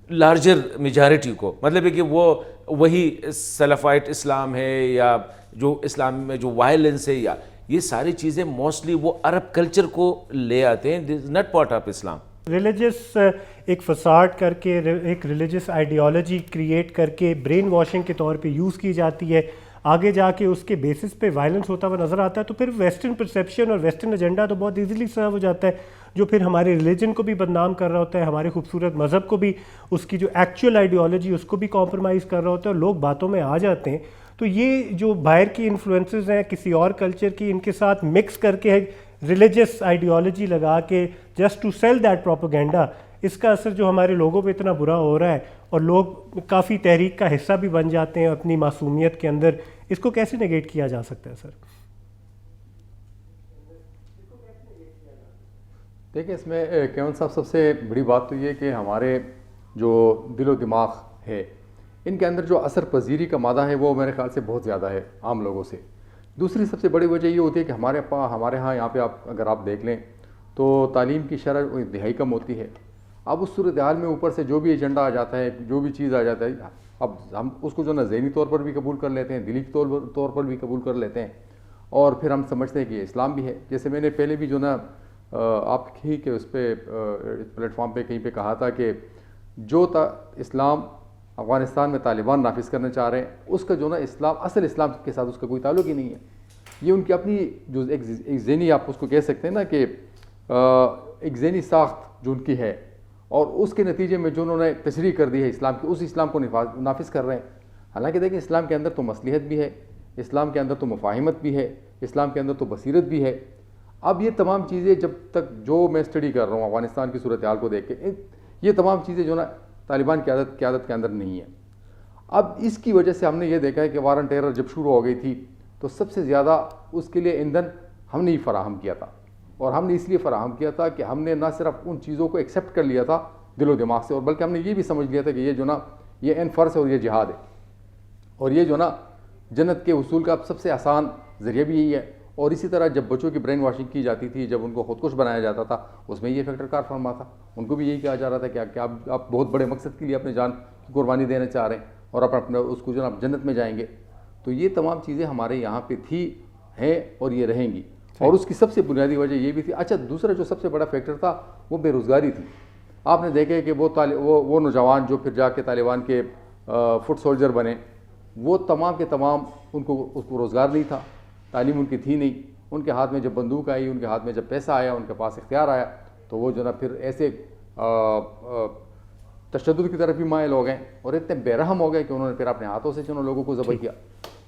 لارجر میجارٹی کو. مطلب ہے کہ وہ وہی سلفائٹ اسلام ہے, یا جو اسلام میں جو وائلنس ہے, یا یہ ساری چیزیں موسٹلی وہ عرب کلچر کو لے آتے ہیں, this is not part of Islam. Religious ایک فساد کر کے, ایک ریلیجس آئیڈیالوجی کریٹ کر کے برین واشنگ کے طور پہ یوز کی جاتی ہے, آگے جا کے اس کے بیسس پہ وائلنس ہوتا ہوا نظر آتا ہے, تو پھر ویسٹرن پرسیپشن اور ویسٹرن ایجنڈا تو بہت ایزیلی سرو ہو جاتا ہے, جو پھر ہمارے ریلیجن کو بھی بدنام کر رہا ہوتا ہے, ہمارے خوبصورت مذہب کو بھی, اس کی جو ایکچوئل آئیڈیالوجی اس کو بھی کمپرومائز کر رہا ہوتا ہے, اور لوگ باتوں میں آ جاتے ہیں. تو یہ جو باہر کی انفلوئنسز ہیں کسی اور کلچر کی, ان کے ساتھ مکس کر کے ریلیجس آئیڈیالوجی لگا کے just to sell that propaganda, اس کا اثر جو ہمارے لوگوں پہ اتنا برا ہو رہا ہے, اور لوگ کافی تحریک کا حصہ بھی بن جاتے ہیں اپنی معصومیت کے اندر, اس کو کیسے نیگیٹ کیا جا سکتا ہے سر؟ دیکھیں, اس میں کیون صاحب سب سے بڑی بات تو یہ کہ ہمارے جو دل و دماغ ہے ان کے اندر جو اثر پذیری کا مادہ ہے وہ میرے خیال سے بہت زیادہ ہے عام لوگوں سے. دوسری سب سے بڑی وجہ یہ ہوتی ہے کہ ہمارے ہاں یہاں پہ اگر آپ دیکھ لیں تو تعلیم کی شرح انتہائی کم ہوتی ہے. اب اس صورتحال میں اوپر سے جو بھی ایجنڈا آ جاتا ہے, جو بھی چیز آ جاتا ہے, اب ہم اس کو جو نا ذہنی طور پر بھی قبول کر لیتے ہیں, دلی طور پر بھی قبول کر لیتے ہیں, اور پھر ہم سمجھتے ہیں کہ اسلام بھی ہے. جیسے میں نے پہلے بھی جو نا آپ ہی کہ اس پہ پلیٹ فارم پہ کہیں پہ کہا تھا کہ جو اسلام افغانستان میں طالبان نافذ کرنا چاہ رہے ہیں, اس کا جو نا اسلام اصل اسلام کے ساتھ اس کا کوئی تعلق ہی نہیں ہے. یہ ان کی اپنی جو ایک ذہنی آپ اس کو کہہ سکتے ہیں نا کہ ایک ذہنی ساخت جو ان کی ہے, اور اس کے نتیجے میں جو انہوں نے تشریح کر دی ہے اسلام کی, اس اسلام کو نافذ کر رہے ہیں. حالانکہ دیکھیں اسلام کے اندر تو مصلحت بھی ہے, اسلام کے اندر تو مفاہمت بھی ہے, اسلام کے اندر تو بصیرت بھی ہے. اب یہ تمام چیزیں جب تک جو میں اسٹڈی کر رہا ہوں افغانستان کی صورتحال کو دیکھ کے, یہ تمام چیزیں جو نا طالبان کی قیادت کے اندر نہیں ہے. اب اس کی وجہ سے ہم نے یہ دیکھا ہے کہ وار آن ٹیرر جب شروع ہو گئی تھی تو سب سے زیادہ اس کے لیے ایندھن ہم نے ہی فراہم کیا تھا, اور ہم نے اس لیے فراہم کیا تھا کہ ہم نے نہ صرف ان چیزوں کو ایکسیپٹ کر لیا تھا دل و دماغ سے, اور بلکہ ہم نے یہ بھی سمجھ لیا تھا کہ یہ جو نا یہ عین فرض ہے اور یہ جہاد ہے, اور یہ جو نا جنت کے حصول کا سب سے آسان ذریعہ بھی یہی ہے. اور اسی طرح جب بچوں کی برین واشنگ کی جاتی تھی, جب ان کو خودکش بنایا جاتا تھا, اس میں یہ فیکٹر کار فرما تھا. ان کو بھی یہی کہا جا رہا تھا کہ آپ بہت بڑے مقصد کے لیے اپنے جان کی قربانی دینا چاہ رہے ہیں, اور اپنا اس کو جو نا جنت میں جائیں گے. تو یہ تمام چیزیں ہمارے یہاں پہ تھی, ہیں, اور یہ رہیں گی. اور اس کی سب سے بنیادی وجہ یہ بھی تھی. اچھا, دوسرا جو سب سے بڑا فیکٹر تھا وہ بے روزگاری تھی. آپ نے دیکھا کہ وہ نوجوان جو پھر جا کے طالبان کے فٹ سولجر بنے, وہ تمام کے تمام اس کو روزگار نہیں تھا, تعلیم ان کی تھی نہیں. ان کے ہاتھ میں جب بندوق آئی, ان کے ہاتھ میں جب پیسہ آیا, ان کے پاس اختیار آیا, تو وہ جو نا پھر ایسے تشدد کی طرف بھی مائل ہو گئے, اور اتنے بے رحم ہو گئے کہ انہوں نے پھر اپنے ہاتھوں سے جو لوگوں کو ذبح کیا.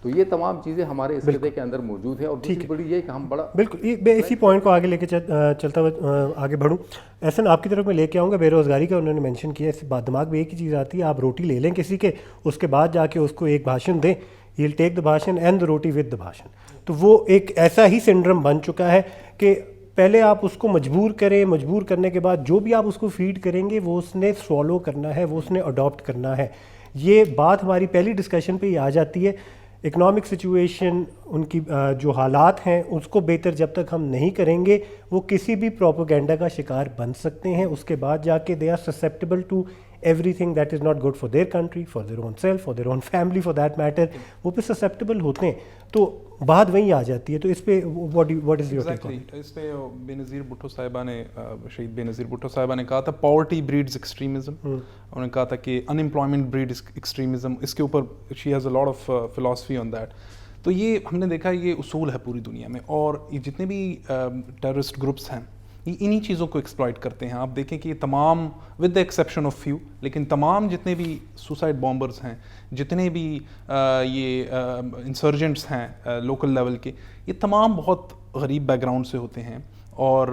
تو یہ تمام چیزیں ہمارے اس خطے کے اندر موجود ہیں. اور دوسری بڑی یہ کہ ہم بڑا بالکل میں اسی پوائنٹ کو آگے لے کے چلتا ہوا آگے بڑھوں. احسن, آپ کی طرف میں لے کے آؤں گا. بے روزگاری کا انہوں نے مینشن کیا, اس بات دماغ میں ایک ہی چیز آتی ہے, آپ روٹی لے لیں کسی کے, اس کے بعد جا کے اس کو ایک بھاشن دیں, ہی ول ٹیک دا بھاشن اینڈ دا روٹی ود دا بھاشن. تو وہ ایک ایسا ہی سنڈرم بن چکا ہے کہ پہلے آپ اس کو مجبور کریں, مجبور کرنے کے بعد جو بھی آپ اس کو فیڈ کریں گے وہ اس نے سوالو کرنا ہے, وہ اس نے اڈاپٹ کرنا ہے. یہ بات ہماری پہلی ڈسکشن پہ ہی آ جاتی ہے. اکنامک سچویشن, ان کی جو حالات ہیں اس کو بہتر جب تک ہم نہیں کریں گے, وہ کسی بھی پروپیگنڈا کا شکار بن سکتے ہیں. اس کے بعد جا کے they are susceptible to everything that is not good for their country, for their own self, for their own family, for that matter. وہ پہ سسیپٹیبل ہوتے ہیں, تو بات وہیں آ جاتی ہے. تو اس پہ what is your take on it? اس پہ بے نظیر بھٹو صاحبہ نے, شہید بے نظیر بھٹو صاحبہ نے کہا تھا پاورٹی بریڈز ایکسٹریمزم. انہوں نے کہا تھا کہ ان امپلائمنٹ بریڈز ایکسٹریمزم. اس کے اوپر she has a lot of philosophy on that. تو یہ ہم نے دیکھا یہ اصول ہے پوری دنیا میں, اور یہ جتنے بھی ٹیررسٹ گروپس ہیں یہ انہی چیزوں کو ایکسپلائٹ کرتے ہیں. آپ دیکھیں کہ یہ تمام with the exception of few, لیکن تمام جتنے بھی سوسائڈ بامبرز ہیں, جتنے بھی یہ انسرجنٹس ہیں لوکل لیول کے, یہ تمام بہت غریب بیک گراؤنڈ سے ہوتے ہیں, اور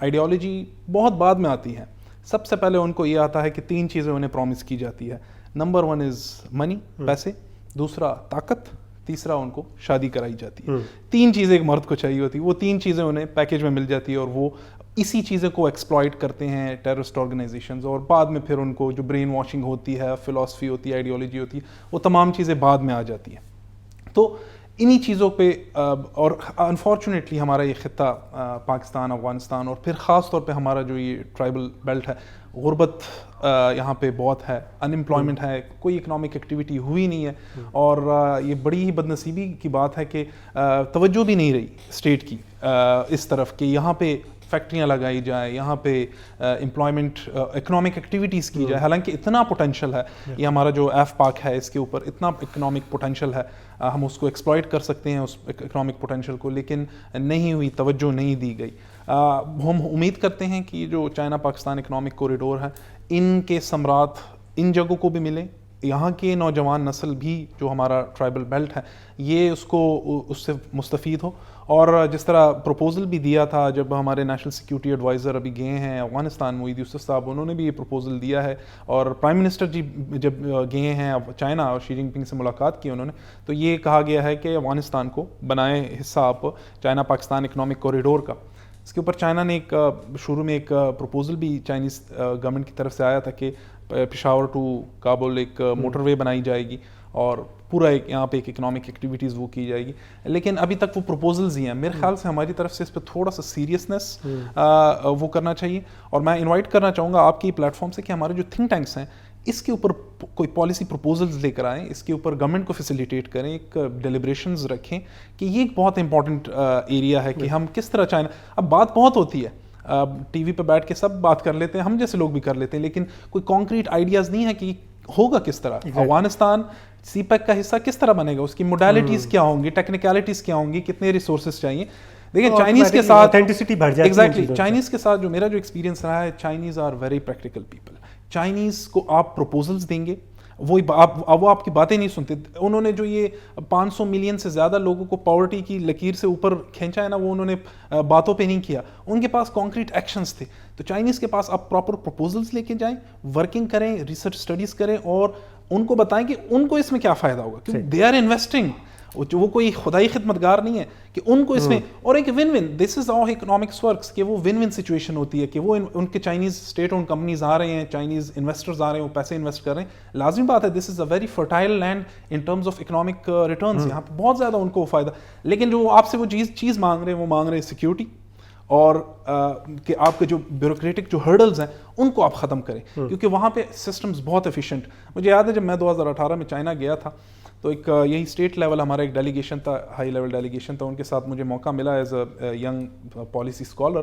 آئیڈیالوجی بہت بعد میں آتی ہے. سب سے پہلے ان کو یہ آتا ہے کہ 3 چیزیں انہیں پرومس کی جاتی ہے. نمبر 1 از منی, پیسے, دوسرا طاقت, تیسرا ان کو شادی کرائی جاتی ہے. 3 چیزیں ایک مرد کو چاہیے ہوتی ہے, وہ 3 چیزیں انہیں پیکیج میں مل جاتی ہے, اور وہ اسی چیزیں کو ایکسپلائٹ کرتے ہیں ٹیررسٹ آرگنائزیشنز, اور بعد میں پھر ان کو جو برین واشنگ ہوتی ہے, فلاسفی ہوتی ہے, آئیڈیالوجی ہوتی ہے, وہ تمام چیزیں بعد میں آ جاتی ہیں. تو انہی چیزوں پہ اور انفارچونیٹلی ہمارا یہ خطہ پاکستان, افغانستان اور پھر خاص طور پہ ہمارا جو یہ ٹرائبل بیلٹ ہے, غربت یہاں پہ بہت ہے, ان امپلائمنٹ ہے, کوئی اکنامک ایکٹیویٹی ہوئی نہیں ہے, اور یہ بڑی ہی بدنصیبی کی بات ہے کہ توجہ بھی نہیں رہی اسٹیٹ کی اس طرف کہ یہاں پہ فیکٹریاں لگائی جائیں, یہاں پہ امپلائمنٹ اکنامک ایکٹیویٹیز کی جائے. حالانکہ اتنا پوٹینشیل ہے, یہ ہمارا جو ایف پاک ہے اس کے اوپر اتنا اکنامک پوٹینشیل ہے, ہم اس کو ایکسپلائٹ کر سکتے ہیں اس اکنامک پوٹینشیل کو, لیکن نہیں ہوئی, توجہ نہیں دی گئی. ہم امید کرتے ہیں کہ جو چائنا پاکستان اکنامک کوریڈور ہے, ان کے ثمرات ان جگہوں کو بھی ملیں, یہاں کے نوجوان نسل بھی جو ہمارا ٹرائبل بیلٹ ہے یہ اس سے مستفید ہو. اور جس طرح پروپوزل بھی دیا تھا جب ہمارے نیشنل سیکیورٹی ایڈوائزر ابھی گئے ہیں افغانستان, محی یوسف صاحب, انہوں نے بھی یہ پروپوزل دیا ہے, اور پرائم منسٹر جی جب گئے ہیں چائنا اور شی جن پنگ سے ملاقات کی انہوں نے, تو یہ کہا گیا ہے کہ افغانستان کو بنائیں حصہ آپ چائنا پاکستان اکنامک کوریڈور کا. اس کے اوپر چائنا نے ایک شروع میں ایک پروپوزل بھی چائنیز گورنمنٹ کی طرف سے آیا تھا کہ پشاور ٹو کابل ایک موٹر وے بنائی جائے گی اور پورا ایک یہاں پہ ایک اکنامک ایکٹیویٹیز وہ کی جائے گی, لیکن ابھی تک وہ پروپوزلز ہی ہیں. میرے خیال سے ہماری طرف سے اس پہ تھوڑا سا سیریسنس وہ کرنا چاہیے, اور میں انوائٹ کرنا چاہوں گا آپ کی پلیٹ فارم سے کہ ہمارے جو تھنک ٹینکس ہیں اس کے اوپر کوئی پالیسی پروپوزلز لے کر آئیں, اس کے اوپر گورنمنٹ کو فیسیلیٹیٹ کریں, ایک ڈیلیبریشنز رکھیں کہ یہ ایک بہت امپورٹنٹ ایریا ہے کہ ہم کس طرح چائنا, اب بات بہت ہوتی ہے ٹی وی پہ بیٹھ کے سب بات کر لیتے ہیں, ہم جیسے لوگ بھی کر لیتے ہیں, لیکن کوئی کانکریٹ آئیڈیاز نہیں ہے کہ ہوگا کس طرح. افغانستان سی پیک کا حصہ کس طرح بنے گا, اس کی موڈیلٹیز کیا ہوں گی, ٹیکنیکلٹیز کیا ہوں گی, کتنے ریسورسز چاہیے. دیکھیں چائنیز کے ساتھ ایگزیکٹلی چائنیز کے ساتھ جو میرا جو ایکسپیرینس رہا ہے, Chinese are very practical people. Chinese کو آپ پروپوزلز دیں گے, وہ آپ کی باتیں نہیں سنتے. انہوں نے جو یہ 500 ملین سے زیادہ لوگوں کو پاورٹی کی لکیر سے اوپر کھینچا ہے نا, وہ انہوں نے باتوں پہ نہیں کیا, ان کے پاس کانکریٹ ایکشنز تھے. تو چائنیز کے پاس آپ پراپر پروپوزلز لے کے جائیں, ورکنگ کریں, ریسرچ اسٹڈیز کریں, اور ان کو بتائیں کہ ان کو اس میں کیا فائدہ ہوگا, کیونکہ دے آر انویسٹنگ, وہ کوئی خدائی خدمتگار نہیں ہے کہ ان کو اس میں, اور ایک one one, this is how economics works, کہ وہ ون ون سچویشن ہوتی ہے کہ وہ ان کے چائنیز اسٹیٹ اون کمپنیز آ رہے ہیں, چائنیز انویسٹرز آ رہے ہیں, وہ پیسے انویسٹ کر رہے ہیں. لازمی بات ہے, this is a very fertile land in terms of economic returns, یہاں پہ بہت زیادہ ان کو فائدہ. لیکن جو آپ سے وہ چیز مانگ رہے ہیں, وہ مانگ رہے ہیں سیکیورٹی, اور کہ آپ کے جو بیوروکریٹک جو ہرڈلز ہیں ان کو آپ ختم کریں, کیونکہ وہاں پہ سسٹمز بہت ایفیشینٹ. مجھے یاد ہے جب میں 2018 میں چائنا گیا تھا, تو ایک یہی اسٹیٹ لیول ہمارا ایک ڈیلیگیشن تھا, ہائی لیول ڈیلیگیشن تھا, ان کے ساتھ مجھے موقع ملا as a young policy scholar.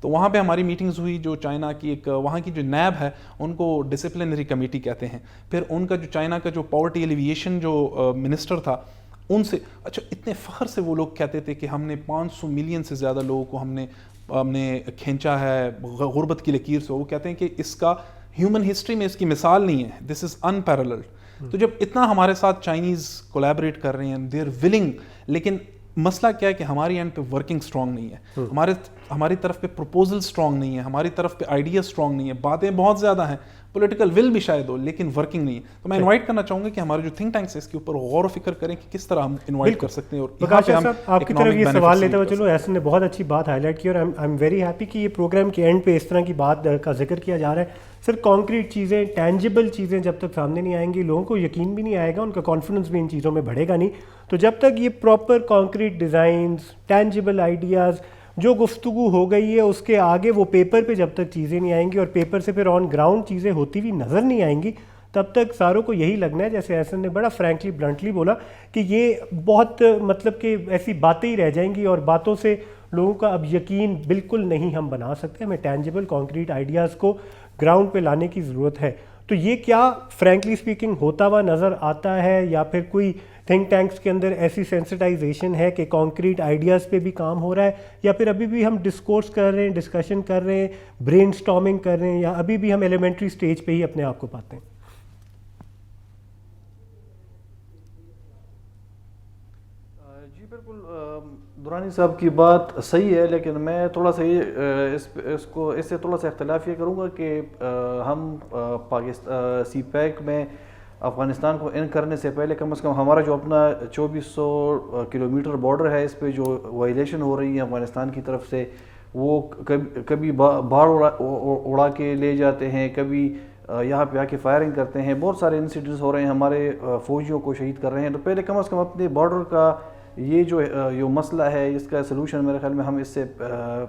تو وہاں پہ ہماری میٹنگز ہوئی, جو چائنا کی ایک وہاں کی جو نیب ہے ان کو ڈسپلنری کمیٹی کہتے ہیں, پھر ان کا جو چائنا کا جو پاورٹی ایلیویشن جو منسٹر تھا, ان سے اچھا اتنے فخر سے وہ لوگ کہتے تھے کہ ہم نے 500 ملین سے زیادہ لوگوں کو ہم نے کھینچا ہے غربت کی لکیر سے. وہ کہتے ہیں کہ اس کا ہیومن ہسٹری میں اس کی مثال نہیں ہے, دس از انپیرللڈ. تو جب اتنا ہمارے ساتھ چائنیز کولیبریٹ کر رہے ہیں, دے آر ولنگ, لیکن مسئلہ کیا ہے کہ ہماری اینڈ پہ ورکنگ اسٹرانگ نہیں ہے, ہماری طرف پہ پروپوزل اسٹرانگ نہیں ہے, ہماری طرف پہ آئیڈیا اسٹرانگ نہیں ہے. باتیں بہت زیادہ ہیں, پولیٹیکل ول بھی شاید ہو, لیکن ورکنگ نہیں ہے. تو میں انوائٹ کرنا چاہوں گا کہ ہمارے جو تھنک ٹینکس ہے اس کے اوپر غور و فکر کریں کہ کس طرح ہم انوائٹ کر سکتے ہیں. اور پرکاش صاحب, آپ کی طرف یہ سوال لیتے ہوئے, چلو احسن نے بہت اچھی بات ہائی لائٹ کی, اور آئی ایم ویری ہیپی کہ یہ پروگرام کے اینڈ پہ اس طرح کی بات کا ذکر کیا جا رہا ہے. سر کانکریٹ چیزیں, ٹینجیبل چیزیں جب تک سامنے نہیں آئیں گی, لوگوں کو یقین بھی نہیں آئے گا, ان کا کانفیڈنس بھی ان چیزوں میں بڑھے گا نہیں. تو جب تک یہ proper concrete designs, tangible ideas, جو گفتگو ہو گئی ہے اس کے آگے وہ پیپر پہ جب تک چیزیں نہیں آئیں گی, اور پیپر سے پھر آن گراؤنڈ چیزیں ہوتی ہوئی نظر نہیں آئیں گی, تب تک ساروں کو یہی لگنا ہے, جیسے احسن نے بڑا فرینکلی بلنٹلی بولا, کہ یہ بہت مطلب کہ ایسی باتیں ہی رہ جائیں گی, اور باتوں سے لوگوں کا اب یقین بالکل نہیں ہم بنا سکتے. ہمیں ٹینجیبل کانکریٹ آئیڈیاز کو گراؤنڈ پہ لانے کی ضرورت ہے. تو یہ کیا فرینکلی اسپیکنگ ہوتا ہوا نظر آتا ہے, یا پھر کوئی تھنک ٹینکس کے اندر ایسی سینسٹائزیشن ہے کہ کانکریٹ آئیڈیاز پہ بھی کام ہو رہا ہے, یا پھر ابھی بھی ہم ڈسکورس کر رہے ہیں, ڈسکشن کر رہے ہیں, برین اسٹارمنگ کر رہے ہیں, یا ابھی بھی ہم ایلیمنٹری اسٹیج پہ ہی اپنے آپ کو پاتے ہیں؟ جی بالکل, درانی صاحب کی بات صحیح ہے, لیکن میں تھوڑا سا اس سے تھوڑا سا اختلاف یہ کروں گا کہ ہم پاکستان سی پیک میں افغانستان کو ان کرنے سے پہلے کم از کم ہمارا جو اپنا 2400 کلومیٹر بارڈر ہے, اس پہ جو وائلیشن ہو رہی ہے افغانستان کی طرف سے, وہ کبھی باڑ اڑا کے لے جاتے ہیں, کبھی یہاں پہ آ کے فائرنگ کرتے ہیں, بہت سارے انسیڈنٹس ہو رہے ہیں, ہمارے فوجیوں کو شہید کر رہے ہیں. تو پہلے کم از کم اپنے بارڈر کا یہ جو مسئلہ ہے اس کا سلوشن میرے خیال میں ہم اس سے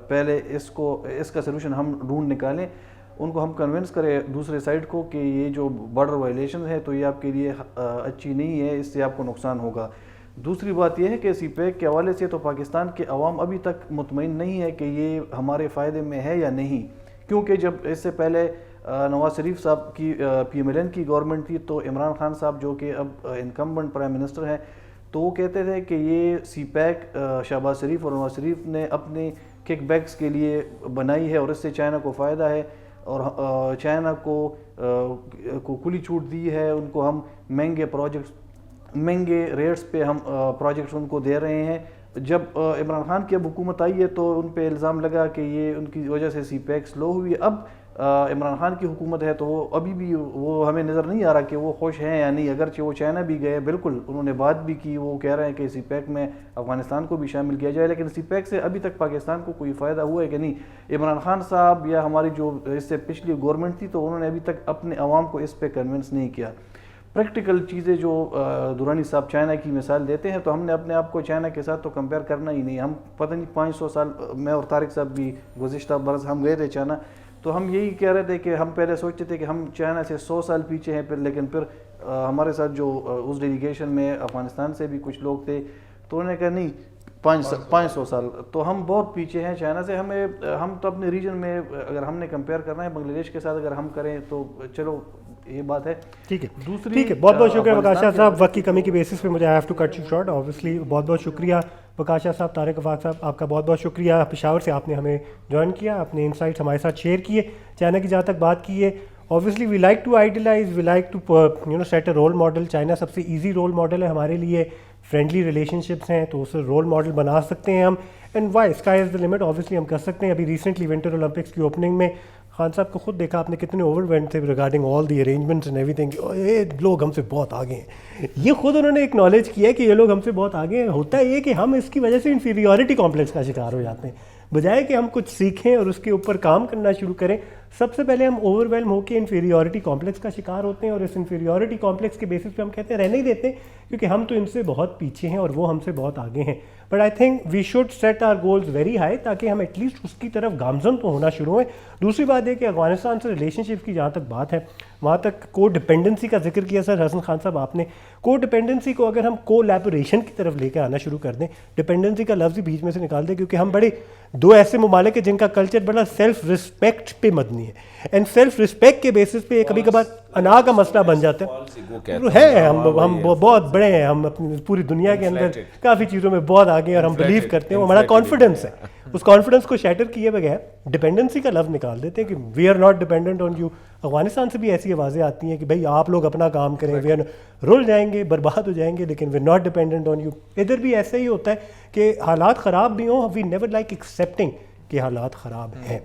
پہلے اس کا سلوشن ہم ڈھونڈ نکالیں, ان کو ہم کنونس کریں دوسرے سائڈ کو کہ یہ جو بارڈر وائلیشن ہے تو یہ آپ کے لیے اچھی نہیں ہے, اس سے آپ کو نقصان ہوگا. دوسری بات یہ ہے کہ سی پیک کے حوالے سے تو پاکستان کے عوام ابھی تک مطمئن نہیں ہے کہ یہ ہمارے فائدے میں ہے یا نہیں, کیونکہ جب اس سے پہلے نواز شریف صاحب کی PMLN کی گورنمنٹ تھی تو عمران خان صاحب جو کہ اب انکمبنٹ پرائم منسٹر ہیں تو وہ کہتے تھے کہ یہ سی پیک شہباز شریف اور نواز شریف نے اپنے کک بیکس کے لیے بنائی ہے اور اس سے چائنا کو فائدہ ہے, اور چائنا کو کھلی چھوٹ دی ہے, ان کو ہم مہنگے ریٹس پہ ہم پروجیکٹس ان کو دے رہے ہیں. جب عمران خان کی اب حکومت آئی ہے تو ان پہ الزام لگا کہ یہ ان کی وجہ سے سی پیک سلو ہوئی. اب عمران خان کی حکومت ہے تو وہ ابھی بھی وہ ہمیں نظر نہیں آ رہا کہ وہ خوش ہیں یا نہیں, اگرچہ وہ چائنا بھی گئے, بالکل انہوں نے بات بھی کی, وہ کہہ رہے ہیں کہ سی پیک میں افغانستان کو بھی شامل کیا جائے, لیکن سی پیک سے ابھی تک پاکستان کو کوئی فائدہ ہوا ہے کہ نہیں. عمران خان صاحب یا ہماری جو اس سے پچھلی گورنمنٹ تھی تو انہوں نے ابھی تک اپنے عوام کو اس پہ کنونس نہیں کیا. پریکٹیکل چیزیں جو دورانی صاحب چائنا کی مثال دیتے ہیں تو ہم نے اپنے آپ کو چائنا کے ساتھ تو کمپیئر کرنا ہی نہیں. ہم پتہ نہیں 500 سال, میں اور طارق صاحب بھی گزشتہ برس ہم گئے تھے چائنا, تو ہم یہی کہہ رہے تھے کہ ہم پہلے سوچتے تھے کہ ہم چائنا سے 100 سال پیچھے ہیں, لیکن پھر ہمارے ساتھ جو اس ڈیلیگیشن میں افغانستان سے بھی کچھ لوگ تھے تو انہوں نے کہا نہیں 500 سال, تو ہم بہت پیچھے ہیں چائنا سے. ہم تو اپنے ریجن میں اگر ہم نے کمپیئر کرنا ہے بنگلہ دیش کے ساتھ اگر ہم کریں تو چلو یہ بات ہے. ٹھیک ہے, بہت بہت شکریہ وقاص شاہ صاحب. وقت کی کمی کی بیسس پہ مجھے I have to cut you short obviously. بہت بہت شکریہ وقاص شاہ صاحب. طارق آفاق صاحب آپ کا بہت بہت شکریہ, پشاور سے آپ نے ہمیں جوائن کیا, اپنے انسائٹس ہمارے ساتھ شیئر کیے. چائنا کی جہاں تک بات کی ہے, obviously we like to idealize, we like to set a role model. China سب سے ایزی رول ماڈل ہے ہمارے لیے, فرینڈلی ریلیشن شپس ہیں تو اسے رول ماڈل بنا سکتے ہیں ہم. And why sky is the limit, obviously ہم کر سکتے ہیں. ابھی ریسنٹلی ونٹر اولمپکس کی اوپننگ میں خان صاحب کو خود دیکھا آپ نے کتنے اوور وینٹ تھے regarding all the arrangements and everything. یہ لوگ ہم سے بہت آگے ہیں, یہ خود انہوں نے ایکنالج کیا کہ یہ لوگ ہم سے بہت آگے ہیں. ہوتا ہے یہ کہ ہم اس کی وجہ سے انفیریورٹی کمپلیکس کا شکار ہو جاتے ہیں, بجائے کہ ہم کچھ سیکھیں اور اس کے اوپر کام کرنا شروع کریں. سب سے پہلے ہم اوور ویلم ہو کے انفیریورٹی کمپلیکس کا شکار ہوتے ہیں, اور اس انفیریورٹی کمپلیکس کے بیسس پہ ہم کہتے ہیں رہنے ہی دیتے ہیں کیونکہ ہم تو ان سے بہت پیچھے ہیں اور وہ ہم سے بہت آگے ہیں. But I think we should set our goals very high تاکہ ہم ایٹ لیسٹ اس کی طرف گامزن تو ہونا شروع ہوئیں. دوسری بات یہ کہ افغانستان سے ریلیشن شپ کی جہاں تک بات ہے وہاں تک کو ڈپینڈنسی کا ذکر کیا سر حسن خان صاحب آپ نے. کو ڈپینڈنسی کو اگر ہم کولیبوریشن کی طرف لے کے آنا شروع کر دیں, ڈپینڈنسی کا لفظ ہی بیچ میں سے نکال دیں, کیونکہ ہم بڑے دو ایسے ممالک ہیں جن کا کلچر بڑا سیلف رسپیکٹ پہ مبنی ہے, اینڈ سیلف رسپیکٹ کے بیسس پہ کبھی کبھار انا کا مسئلہ بن جاتا ہے. ہم بہت بڑے ہیں, ہم اپنی پوری دنیا کے اندر کافی چیزوں میں بہت آگے ہیں اور ہم بلیو کرتے ہیں, وہ ہمارا کانفیڈنس ہے. اس کانفیڈنس کو شیٹر کیے بغیر ڈپینڈنسی کا لفظ نکال دیتے ہیں کہ we are not dependent on you. Afghanistan سے بھی ایسی آوازیں آتی ہیں کہ بھائی آپ لوگ اپنا کام کریں, وی آر رول جائیں گے, برباد ہو جائیں گے, لیکن we are not dependent on you. ادھر بھی ایسا ہی ہوتا ہے کہ حالات خراب بھی ہوں, وی نیور لائک ایکسیپٹنگ کہ حالات خراب ہیں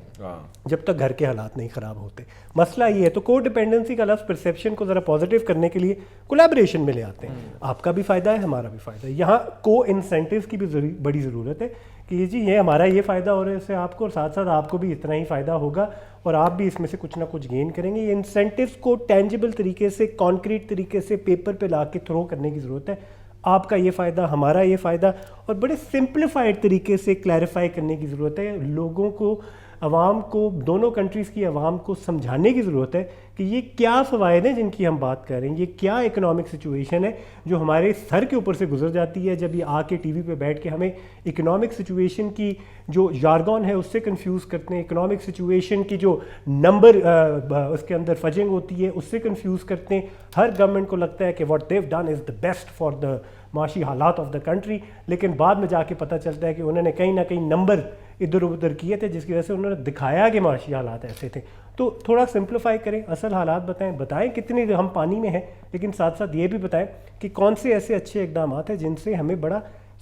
جب تک گھر کے حالات نہیں خراب ہوتے. مسئلہ یہ ہے تو کو ڈپینڈنسی کا لفظ پرسیپشن کو ذرا پازیٹیو کرنے کے لیے کولیبریشن میں لے آتے ہیں. آپ کا بھی فائدہ ہے, ہمارا بھی فائدہ ہے. یہاں کو انسینٹیوز کی بھی بڑی ضرورت ہے کہ جی یہ ہمارا یہ فائدہ ہو رہا ہے اس سے آپ کو, اور ساتھ ساتھ آپ کو بھی اتنا ہی فائدہ ہوگا اور آپ بھی اس میں سے کچھ نہ کچھ گین کریں گے. یہ انسینٹیوز کو ٹینجیبل طریقے سے, کانکریٹ طریقے سے پیپر پہ لا کے تھرو کرنے کی ضرورت ہے. آپ کا یہ فائدہ, ہمارا یہ فائدہ, اور بڑے سمپلیفائڈ طریقے سے کلیریفائی کرنے کی ضرورت ہے. لوگوں کو, عوام کو, دونوں کنٹریز کی عوام کو سمجھانے کی ضرورت ہے کہ یہ کیا فوائد ہیں جن کی ہم بات کر رہے ہیں, یہ کیا اکنامک سچویشن ہے جو ہمارے سر کے اوپر سے گزر جاتی ہے جب یہ آ کے ٹی وی پہ بیٹھ کے ہمیں اکنامک سچویشن کی جو جارگون ہے اس سے کنفیوز کرتے ہیں, اکنامک سچویشن کی جو نمبر اس کے اندر فجنگ ہوتی ہے اس سے کنفیوز کرتے ہیں. ہر گورنمنٹ کو لگتا ہے کہ what Dev done is the best for the معاشی حالات آف دا کنٹری, لیکن بعد میں جا کے پتہ چلتا ہے کہ انہوں نے کہیں نہ کہیں نمبر ادھر ادھر کیے تھے جس کی وجہ سے انہوں نے دکھایا کہ معاشی حالات ایسے تھے. تو تھوڑا سمپلیفائی کریں, اصل حالات بتائیں کتنے ہم پانی میں ہیں, لیکن ساتھ ساتھ یہ بھی بتائیں کہ کون سے ایسے اچھے اقدامات ہیں جن سے ہمیں بڑا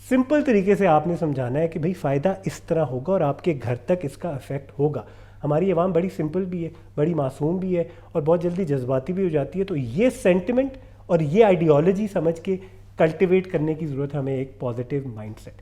سمپل طریقے سے آپ نے سمجھانا ہے کہ بھئی فائدہ اس طرح ہوگا اور آپ کے گھر تک اس کا افیکٹ ہوگا. ہماری عوام بڑی سمپل بھی ہے, بڑی معصوم بھی ہے اور بہت جلدی جذباتی بھی ہو جاتی ہے. تو یہ سینٹیمنٹ اور یہ آئیڈیالوجی سمجھ کے کلٹیویٹ کرنے کی ضرورت ہے ہمیں ایک پازیٹیو مائنڈ سیٹ.